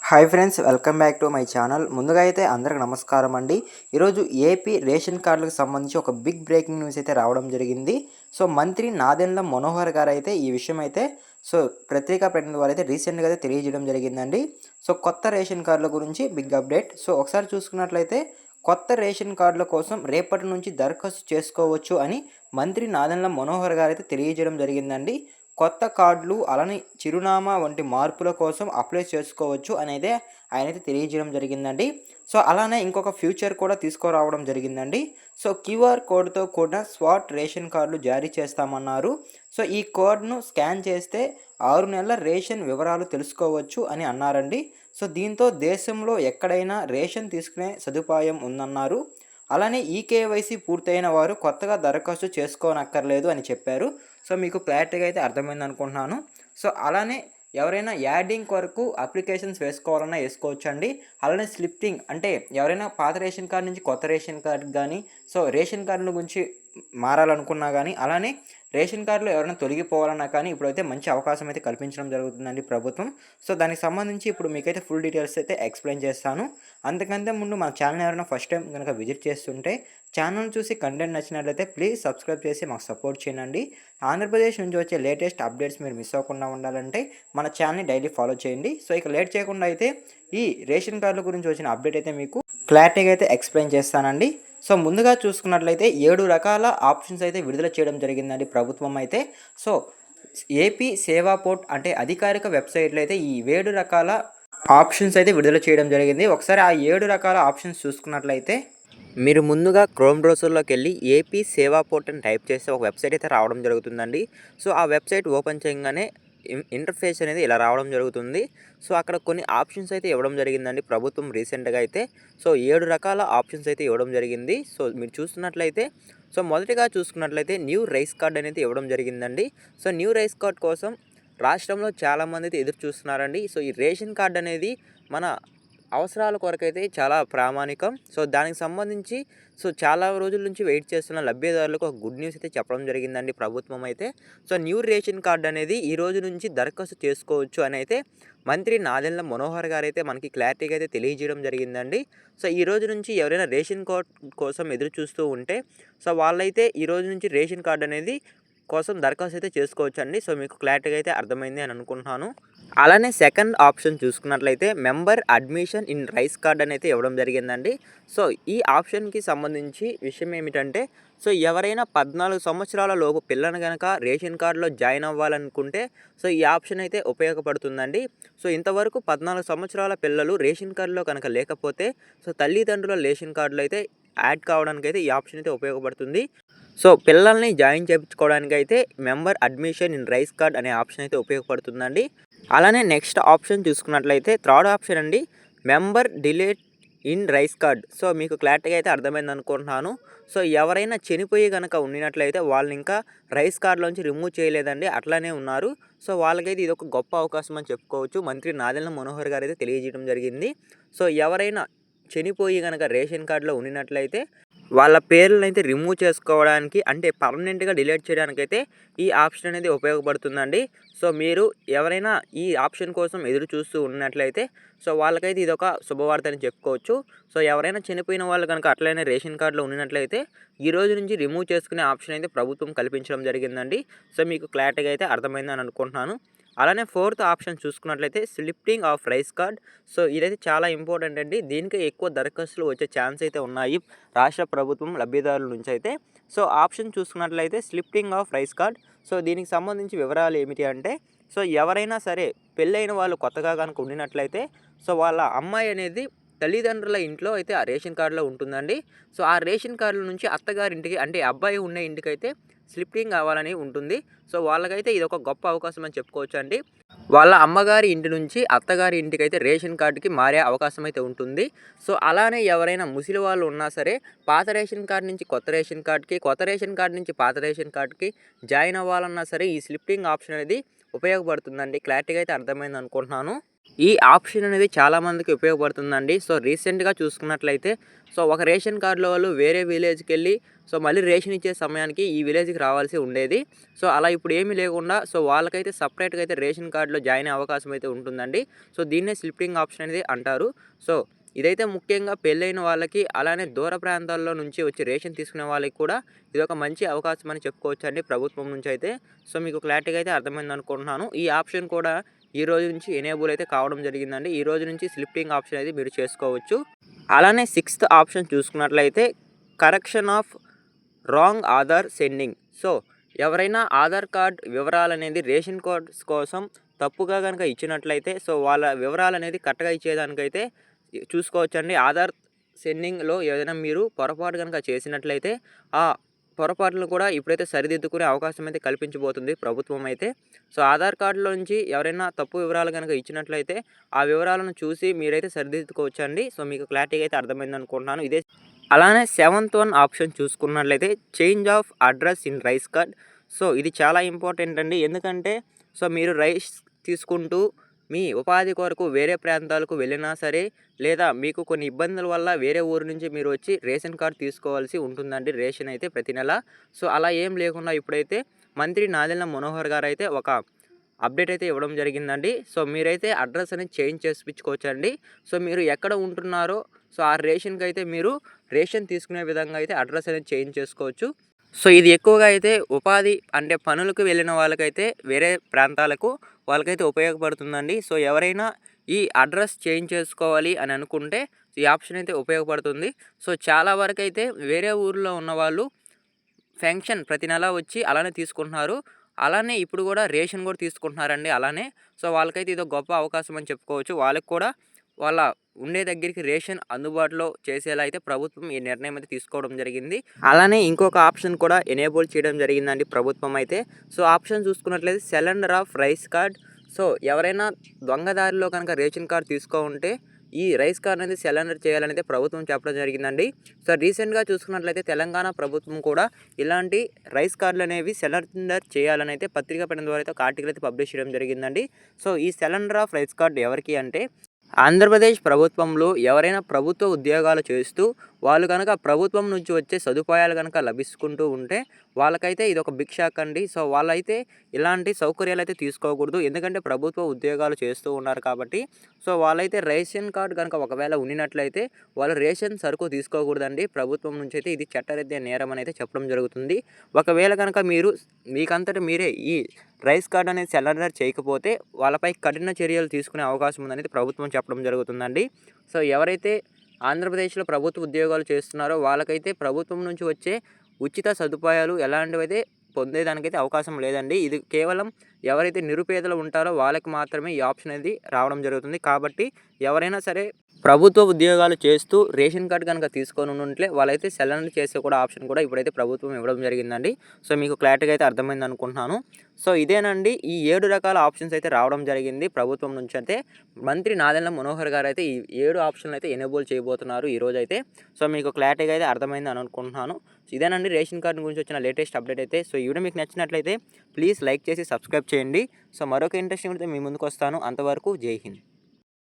Hi friends, welcome back to my channel. ముందుగా అయితే అందరికి నమస్కారం అండి. ఈరోజు ఏపీ రేషన్ కార్డులకు సంబంధించి ఒక బిగ్ బ్రేకింగ్ న్యూస్ అయితే రావడం జరిగింది. సో మంత్రి నాదెండ్ల మనోహర్ గారు అయితే ఈ విషయం అయితే పత్రికా ప్రకటన ద్వారా అయితే రీసెంట్గా అయితే తెలియజేయడం జరిగిందండి. సో కొత్త రేషన్ కార్డుల గురించి బిగ్ అప్డేట్. సో ఒకసారి చూసుకున్నట్లయితే కొత్త రేషన్ కార్డుల కోసం రేపటి నుంచి దరఖాస్తు చేసుకోవచ్చు అని మంత్రి నాదెండ్ల మనోహర్ గారు అయితే తెలియజేయడం జరిగిందండి. కొత్త కార్డులు అలానే చిరునామా వంటి మార్పుల కోసం అప్లై చేసుకోవచ్చు అనేది ఆయనైతే తెలియజేయడం జరిగిందండి. సో అలానే ఇంకొక ఫ్యూచర్ కూడా తీసుకురావడం జరిగిందండి. సో క్యూఆర్ కోడ్తో కూడిన స్మార్ట్ రేషన్ కార్డులు జారీ చేస్తామన్నారు. సో ఈ కోడ్ను స్కాన్ చేస్తే 6 నెలల రేషన్ వివరాలు తెలుసుకోవచ్చు అని అన్నారండి. సో దీంతో దేశంలో ఎక్కడైనా రేషన్ తీసుకునే సదుపాయం ఉందన్నారు. అలానే ఈకేవైసీ పూర్తయిన వారు కొత్తగా దరఖాస్తు చేసుకోనక్కర్లేదు అని చెప్పారు. సో మీకు క్లారిటీగా అయితే అర్థమైంది అనుకుంటున్నాను. సో అలానే ఎవరైనా యాడింగ్ కొరకు అప్లికేషన్స్ వేసుకోవాలన్నా వేసుకోవచ్చండి. అలానే స్లిప్పింగ్ అంటే ఎవరైనా పాత రేషన్ కార్డు నుంచి కొత్త రేషన్ కార్డు కానీ సో రేషన్ కార్డుల గురించి మారాలనుకున్నా కానీ అలానే రేషన్ కార్డులో ఎవరైనా తొలగిపోవాలన్నా కానీ ఇప్పుడైతే మంచి అవకాశం అయితే కల్పించడం జరుగుతుందండి ప్రభుత్వం. సో దానికి సంబంధించి ఇప్పుడు మీకైతే ఫుల్ డీటెయిల్స్ అయితే ఎక్స్ప్లెయిన్ చేస్తాను. అంతకంటే ముందు మన ఛానల్ ఎవరైనా ఫస్ట్ టైం కనుక విజిట్ చేస్తుంటే ఛానల్ చూసి కంటెంట్ నచ్చినట్లయితే ప్లీజ్ సబ్స్క్రైబ్ చేసి మాకు సపోర్ట్ చేయండి. ఆంధ్రప్రదేశ్ నుంచి వచ్చే లేటెస్ట్ అప్డేట్స్ మీరు మిస్ అవ్వకుండా ఉండాలంటే మన ఛానల్ని డైలీ ఫాలో చేయండి. సో ఇక లేట్ చేయకుండా అయితే ఈ రేషన్ కార్డుల గురించి వచ్చిన అప్డేట్ అయితే మీకు క్లారిటీగా అయితే ఎక్స్ప్లెయిన్ చేస్తానండి. సో ముందుగా చూసుకున్నట్లయితే 7 రకాల ఆప్షన్స్ అయితే విడుదల చేయడం జరిగిందండి ప్రభుత్వం అయితే. సో ఏపీ సేవా పోర్ట్ అంటే అధికారిక వెబ్సైట్లో అయితే ఈ 7 రకాల ఆప్షన్స్ అయితే విడుదల చేయడం జరిగింది. ఒకసారి ఆ 7 రకాల ఆప్షన్స్ చూసుకున్నట్లయితే మీరు ముందుగా క్రోమ్ బ్రౌజర్లోకి వెళ్ళి ఏపీ సేవా పోర్ట్ అని టైప్ చేస్తే ఒక వెబ్సైట్ అయితే రావడం జరుగుతుందండి. సో ఆ వెబ్సైట్ ఓపెన్ చేయగానే ఇంటర్ఫేస్ అనేది ఇలా రావడం జరుగుతుంది. సో అక్కడ కొన్ని ఆప్షన్స్ అయితే ఇవ్వడం జరిగిందండి ప్రభుత్వం రీసెంట్గా అయితే. సో 7 రకాల ఆప్షన్స్ అయితే ఇవ్వడం జరిగింది. సో మీరు చూస్తున్నట్లయితే సో మొదటిగా చూసుకున్నట్లయితే న్యూ రైస్ కార్డ్ అనేది ఇవ్వడం జరిగిందండి. సో న్యూ రైస్ కార్డ్ కోసం రాష్ట్రంలో చాలామంది అయితే ఎదురు చూస్తున్నారండి. సో ఈ రేషన్ కార్డ్ అనేది మన అవసరాల కొరకైతే చాలా ప్రామాణికం. సో దానికి సంబంధించి చాలా రోజుల నుంచి వెయిట్ చేస్తున్న లబ్ధిదారులకు ఒక గుడ్ న్యూస్ అయితే చెప్పడం జరిగిందండి ప్రభుత్వం అయితే. సో న్యూ రేషన్ కార్డు అనేది ఈ రోజు నుంచి దరఖాస్తు చేసుకోవచ్చు అని అయితే మంత్రి నాదెండ్ల మనోహర్ గారు అయితే మనకి క్లారిటీగా అయితే తెలియజేయడం జరిగిందండి. సో ఈ రోజు నుంచి ఎవరైనా రేషన్ కార్డ్ కోసం ఎదురు చూస్తూ ఉంటే సో వాళ్ళైతే ఈ రోజు నుంచి రేషన్ కార్డు అనేది కోసం దరఖాస్తు అయితే చేసుకోవచ్చు అండి. సో మీకు క్లారిటీగా అయితే అర్థమైంది అని అనుకుంటున్నాను. అలానే సెకండ్ ఆప్షన్ చూసుకున్నట్లయితే member admission in rice card అని అయితే ఇవ్వడం జరిగిందండి. సో ఈ ఆప్షన్కి సంబంధించి విషయం ఏమిటంటే సో ఎవరైనా 14 సంవత్సరాల లోపు పిల్లను కనుక రేషన్ కార్డులో జాయిన్ అవ్వాలనుకుంటే సో ఈ ఆప్షన్ అయితే ఉపయోగపడుతుందండి. సో ఇంతవరకు 14 సంవత్సరాల పిల్లలు రేషన్ కార్డులో కనుక లేకపోతే సో తల్లిదండ్రుల రేషన్ కార్డులో అయితే యాడ్ కావడానికి అయితే ఈ ఆప్షన్ అయితే ఉపయోగపడుతుంది. సో పిల్లల్ని జాయిన్ చేయించుకోవడానికి అయితే member admission in rice card అనే ఆప్షన్ అయితే ఉపయోగపడుతుందండి. అలానే నెక్స్ట్ ఆప్షన్ చూసుకున్నట్లయితే థర్డ్ ఆప్షన్ అండి, member delete in rice card. So మీకు క్లారిటీగా అయితే అర్థమైంది అనుకుంటున్నాను. సో ఎవరైనా చనిపోయి కనుక ఉండినట్లయితే వాళ్ళని ఇంకా రైస్ కార్డులోంచి రిమూవ్ చేయలేదండి, అట్లానే ఉన్నారు. సో వాళ్ళకైతే ఇది ఒక గొప్ప అవకాశం అని చెప్పుకోవచ్చు. మంత్రి నాదెండ్ల మనోహర్ గారు అయితే తెలియజేయడం జరిగింది. సో ఎవరైనా చనిపోయి కనుక రేషన్ కార్డులో ఉండినట్లయితే వాళ్ళ పేర్లను అయితే రిమూవ్ చేసుకోవడానికి అంటే పర్మనెంట్గా డిలీట్ చేయడానికైతే ఈ ఆప్షన్ అనేది ఉపయోగపడుతుందండి. సో మీరు ఎవరైనా ఈ ఆప్షన్ కోసం ఎదురు చూస్తూ ఉన్నట్లయితే సో వాళ్ళకైతే ఇది ఒక శుభవార్త అని చెప్పుకోవచ్చు. సో ఎవరైనా చనిపోయిన వాళ్ళు కనుక అట్లనే రేషన్ కార్డులో ఉన్నట్లయితే ఈ రోజు నుంచి రిమూవ్ చేసుకునే ఆప్షన్ అయితే ప్రభుత్వం కల్పించడం జరిగిందండి. సో మీకు క్లారిటీగా అయితే అర్థమైందని అనుకుంటున్నాను. అలానే ఫోర్త్ ఆప్షన్ చూసుకున్నట్లయితే slipping of rice card. So ఇదైతే చాలా ఇంపార్టెంట్ అండి. దీనికి ఎక్కువ దరఖాస్తులు వచ్చే ఛాన్స్ అయితే ఉన్నాయి రాష్ట్ర ప్రభుత్వం లబ్ధిదారుల నుంచి అయితే. సో ఆప్షన్ చూసుకున్నట్లయితే slipping of rice card. So దీనికి సంబంధించి వివరాలు ఏమిటి అంటే సో ఎవరైనా సరే పెళ్ళైన వాళ్ళు కొత్తగా కనుక ఉండినట్లయితే సో వాళ్ళ అమ్మాయి అనేది తల్లిదండ్రుల ఇంట్లో అయితే ఆ రేషన్ కార్డులో ఉంటుందండి. సో ఆ రేషన్ కార్డుల నుంచి అత్తగారింటికి అంటే అబ్బాయి ఉండే ఇంటికైతే స్లిప్పింగ్ కావాలని ఉంటుంది. సో వాళ్ళకైతే ఇది ఒక గొప్ప అవకాశం అని చెప్పుకోవచ్చు అండి. వాళ్ళ అమ్మగారి ఇంటి నుంచి అత్తగారి ఇంటికి అయితే రేషన్ కార్డుకి మారే అవకాశం అయితే ఉంటుంది. సో అలానే ఎవరైనా ముసలి వాళ్ళు ఉన్నా సరే పాత రేషన్ కార్డు నుంచి కొత్త రేషన్ కార్డుకి, కొత్త రేషన్ కార్డు నుంచి పాత రేషన్ కార్డుకి జాయిన్ అవ్వాలన్నా సరే ఈ స్లిప్పింగ్ ఆప్షన్ అనేది ఉపయోగపడుతుందండి. క్లారిటీగా అయితే అర్థమైంది అనుకుంటున్నాను. ఈ ఆప్షన్ అనేది చాలామందికి ఉపయోగపడుతుందండి. సో, రీసెంట్‌గా చూసుకున్నట్లయితే ఒక రేషన్ కార్డ్‌లో వాళ్ళు వేరే విలేజ్‌కెళ్ళి మళ్ళీ రేషన్ ఇచ్చే సమయానికి ఈ విలేజ్‌కి రావాల్సి ఉండేది. అలా ఇప్పుడు ఏమీ లేకుండా వాళ్ళకైతే సెపరేట్‌గా అయితే రేషన్ కార్డ్‌లో జాయిన్ అయ్యే అవకాశం అయితే ఉంటుందండి. దీన్నే స్లిప్పింగ్ ఆప్షన్ అనేది అంటారు. సో, ఇదైతే ముఖ్యంగా పెళ్ళైన వాళ్ళకి, అలానే దూర ప్రాంతాల్లో నుంచి వచ్చి రేషన్ తీసుకునే వాళ్ళకి కూడా ఇదొక మంచి అవకాశం అని చెప్పుకోవచ్చండి ప్రభుత్వం నుంచి అయితే. మీకు క్లారిటీగా అయితే అర్థమైందనుకుంటున్నాను. ఈ ఆప్షన్ కూడా ఈ రోజు నుంచి ఎనేబుల్ అయితే కావడం జరిగిందండి. ఈ రోజు నుంచి స్లిప్పింగ్ ఆప్షన్ అయితే మీరు చేసుకోవచ్చు. అలానే సిక్స్త్ ఆప్షన్ చూసుకున్నట్లయితే correction of wrong Aadhaar sending. ఎవరైనా ఆధార్ కార్డ్ వివరాలనేది రేషన్ కార్డ్స్ కోసం తప్పుగా కనుక ఇచ్చినట్లయితే వాళ్ళ వివరాలనేది కరెక్ట్‌గా ఇచ్చేదానికైతే చూసుకోవచ్చండి. ఆధార్ సెండింగ్‌లో ఏదైనా మీరు పొరపాటు గనుక చేసినట్లయితే ఆ పొరపాట్లను కూడా ఇప్పుడైతే సరిదిద్దుకునే అవకాశం అయితే కల్పించబోతుంది ప్రభుత్వం అయితే. ఆధార్ కార్డ్‌లో నుంచి ఎవరైనా తప్పు వివరాలు గనుక ఇచ్చినట్లయితే ఆ వివరాలను చూసి మీరైతే సరిదిద్దుకోవచ్చండి. మీకు క్లారిటీగా అయితే అర్థమైందనుకుంటున్నాను. అలానే సెవెంత్ వన్ ఆప్షన్ చూసుకున్నట్లయితే change of address in rice card. ఇది చాలా ఇంపార్టెంట్ అండి. ఎందుకంటే మీరు రైస్ తీసుకుంటూ మీ ఉపాధి కొరకు వేరే ప్రాంతాలకు వెళ్ళినా సరే, లేదా మీకు కొన్ని ఇబ్బందుల వల్ల వేరే ఊరు నుంచి మీరు వచ్చి రేషన్ కార్డ్ తీసుకోవాల్సి ఉంటుందండి, రేషన్ అయితే ప్రతి నెల. అలా ఏం లేకుండా ఇప్పుడైతే మంత్రి నాదెళ్ల మనోహర్ గారు అయితే ఒక అప్డేట్ అయితే ఇవ్వడం జరిగిందండి. మీరైతే అడ్రస్ అనేది చేంజ్ చేపించుకోవచ్చండి. మీరు ఎక్కడ ఉంటున్నారో ఆ రేషన్కి అయితే మీరు రేషన్ తీసుకునే విధంగా అయితే అడ్రస్ అనేది చేంజ్ చేసుకోవచ్చు. ఇది ఎక్కువగా అయితే ఉపాధి అంటే పనులకు వెళ్ళిన వాళ్ళకైతే వేరే ప్రాంతాలకు వాళ్ళకైతే ఉపయోగపడుతుందండి. ఎవరైనా ఈ అడ్రస్ చేంజ్ చేసుకోవాలి అని అనుకుంటే ఈ ఆప్షన్ అయితే ఉపయోగపడుతుంది. చాలా వరకైతే వేరే ఊర్లో ఉన్నవాళ్ళు పెన్షన్ ప్రతి నెల వచ్చి అలానే తీసుకుంటున్నారు. అలానే ఇప్పుడు కూడా రేషన్ కూడా తీసుకుంటున్నారండి అలానే. వాళ్ళకైతే ఇదో గొప్ప అవకాశం అని చెప్పుకోవచ్చు. వాళ్ళకి కూడా వాళ్ళ ఉండే దగ్గరికి రేషన్ అందుబాటులో చేసేలా అయితే ప్రభుత్వం ఈ నిర్ణయం అయితే తీసుకోవడం జరిగింది. అలానే ఇంకొక ఆప్షన్ కూడా ఎనేబుల్ చేయడం జరిగిందండి ప్రభుత్వం అయితే. ఆప్షన్ చూసుకున్నట్లయితే సిలిండర్ ఆఫ్ రైస్ కార్డ్. ఎవరైనా దొంగదారిలో కనుక రేషన్ కార్డ్ ఉంటే ఈ రైస్ కార్డ్ అనేది సిలిండర్ చేయాలనేది ప్రభుత్వం చెప్పడం జరిగిందండి. రీసెంట్గా చూసుకున్నట్లయితే తెలంగాణ ప్రభుత్వం కూడా ఇలాంటి రైస్ కార్డులు అనేవి సిలిండర్ చేయాలని అయితే పత్రికా ప్రకటన ద్వారా అయితే ఒక ఆర్టికల్ అయితే పబ్లిష్ చేయడం జరిగిందండి. ఈ సిలిండర్ ఆఫ్ రైస్ కార్డ్ ఎవరికి అంటే ఆంధ్రప్రదేశ్ ప్రభుత్వంలో ఎవరైనా ప్రభుత్వ ఉద్యోగాలు చేస్తూ వాళ్ళు కనుక ప్రభుత్వం నుంచి వచ్చే సదుపాయాలు కనుక లభించుకుంటూ ఉంటే వాళ్ళకైతే ఇది ఒక బిగ్ షాక్ అండి. వాళ్ళైతే ఇలాంటి సౌకర్యాలు అయితే తీసుకోకూడదు. ఎందుకంటే ప్రభుత్వ ఉద్యోగాలు చేస్తూ ఉన్నారు కాబట్టి. వాళ్ళైతే రేషన్ కార్డు కనుక ఒకవేళ ఉన్నట్లయితే వాళ్ళు రేషన్ సరుకు తీసుకోకూడదండి ప్రభుత్వం నుంచి అయితే. ఇది చట్టరీత్యా నేరం అని అయితే చెప్పడం జరుగుతుంది. ఒకవేళ కనుక మీరు మీకంతట మీరే ఈ రైస్ కార్డ్ అనేది సిలిండర్ చేయకపోతే వాళ్ళపై కఠిన చర్యలు తీసుకునే అవకాశం ఉందనేది ప్రభుత్వం చెప్పడం జరుగుతుందండి. ఎవరైతే ఆంధ్రప్రదేశ్లో ప్రభుత్వ ఉద్యోగాలు చేస్తున్నారో వాళ్ళకైతే ప్రభుత్వం నుంచి వచ్చే ఉచిత సదుపాయాలు ఎలాంటివైతే పొందేదానికైతే అవకాశం లేదండి. ఇది కేవలం ఎవరైతే నిరుపేదలు ఉంటారో వాళ్ళకి మాత్రమే ఈ ఆప్షన్ అనేది రావడం జరుగుతుంది. కాబట్టి ఎవరైనా సరే ప్రభుత్వ ఉద్యోగాలు చేస్తూ రేషన్ కార్డు కనుక తీసుకొని ఉన్నట్లే వాళ్ళైతే సిలిండర్ చేసే కూడా ఆప్షన్ కూడా ఇప్పుడైతే ప్రభుత్వం ఇవ్వడం జరిగిందండి. మీకు క్లారిటీగా అయితే అర్థమైంది అనుకుంటున్నాను. ఇదేనండి ఈ 7 రకాల ఆప్షన్స్ అయితే రావడం జరిగింది ప్రభుత్వం నుంచి. అయితే మంత్రి నాదెళ్ల మనోహర్ గారు అయితే ఈ 7 ఆప్షన్లు అయితే ఎనేబుల్ చేయబోతున్నారు ఈరోజు అయితే. మీకు క్లారిటీగా అయితే అర్థమైంది అని అనుకుంటున్నాను. ఇదేనండి రేషన్ కార్డు గురించి వచ్చిన లేటెస్ట్ అప్డేట్ అయితే. ఈ వీడియో మీకు నచ్చినట్లయితే ప్లీజ్ లైక్ చేసి సబ్స్క్రైబ్ చేయండి. మరొక ఇంట్రెస్టింగ్ అయితే మీ ముందుకు వస్తాను. అంతవరకు జై హింద్.